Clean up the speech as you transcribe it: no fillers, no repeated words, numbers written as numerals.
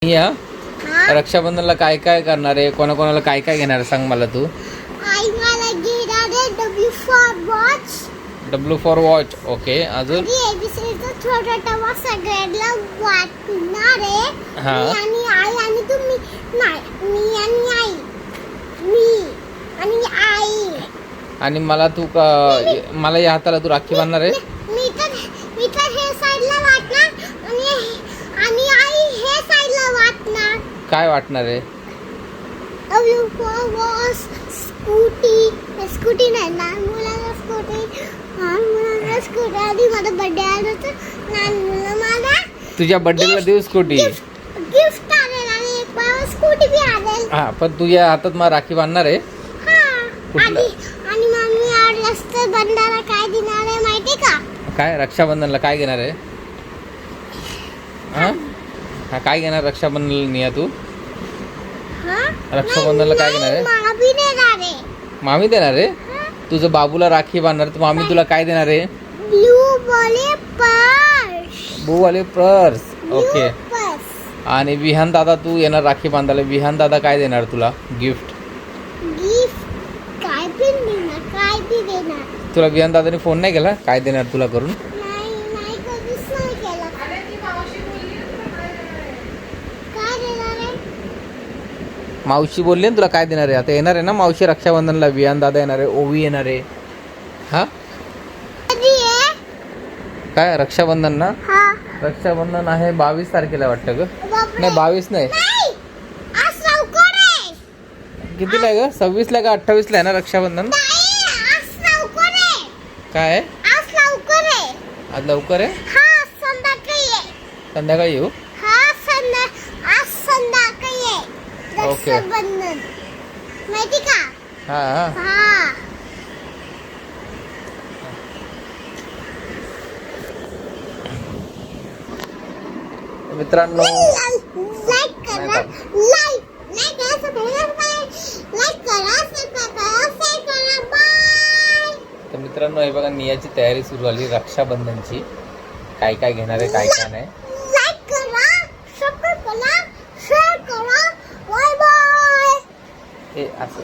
या रक्षाबंधनला काय काय करणार आहे, कोणाकोणाला काय काय घेणार सांग मला तू. आई मला घेणार आहे डब्ल्यू फॉर वॉच. ओके, अजून एबीसीचा छोटा टवा सगळ्यांना वाटणार आहे. हा. मी आणि आई आणि तुम्ही नाही, मी आणि आई, मी आणि आई. आणि मला तू मला या हाताला तू राखी बांधणार आहे. मी तर हे साईडला वाटणार आणि आई हे साईडला वाटणार. काय वाटणार आहे? डब्ल्यू फॉर वॉच स्कूटी नाही ना, मुलाला स्कूटी, मुलाला स्कूटी. आधी माझा बर्थडे आला तर लहान मुलं मला तुझ्या बर्थडेला देऊ स्कूटी. गिफ्ट आलेल आणि एक बाबा स्कूटी बी आलेल. हा, पण तुझ्या हातात मला राखी बांधणार आहे. कुठलं? आणि मम्मी आवडलंस तर बंडाला काय देणार आहे माहिती का? काय रक्षाबंधनला काय घेणार आहे? हा, काय घेणार रक्षाबंधनला निया तू? रक्षाबंधनला काय घेणार आहे? मामी देणार आहे. मामी देणार आहे? तुझं बाबूला राखी बांधणार तर मामी तुला काय देणार आहे? ब्लू वाले पर्स. ओके. आणि विहान दादा तू येणार राखी बांधायला. विहान दादा काय देणार तुला गिफ्ट? काय बी देणार. तुला विहान दादाने फोन नाही केला काय देणार तुला करून? नाही कधीच नाही केला. काय देणार आहे? मावशी बोलली ना तुला काय देणार आहे. आता येणार आहे ना मावशी रक्षाबंधनला. विहान दादा येणार आहे, ओवी येणार आहे. हा, कधी आहे? काय रक्षाबंधन ना? हा. रक्षाबंधन आहे 22 तारखेला वाटतं ग. बापरे. नाही 22 नाही. नाही, आज लवकर आहे. कितीला आहे ग? 26ला का 28ला आहे ना रक्षाबंधन? नाही, आज लवकर आहे. काय आहे? आज लवकर आहे. आज लवकर आहे. हा, संध्याकाळी आहे. संध्याकाळी येऊ. हा, आज संध्याकाळी आहे. ओके. रक्षाबंधन माहिती का? हा हा. हा. मित्रांनो लाईक करा, लाईक करा, सबस्क्राइब करा, शेअर करा, बाय. तर मित्रांनो हे बघा नियाची तयारी सुरू झाली रक्षाबंधनची. काय काय घेणार आहे काय काय नाही. लाईक करा, सबस्क्राइब करा, शेअर करा, बाय बाय. हे असं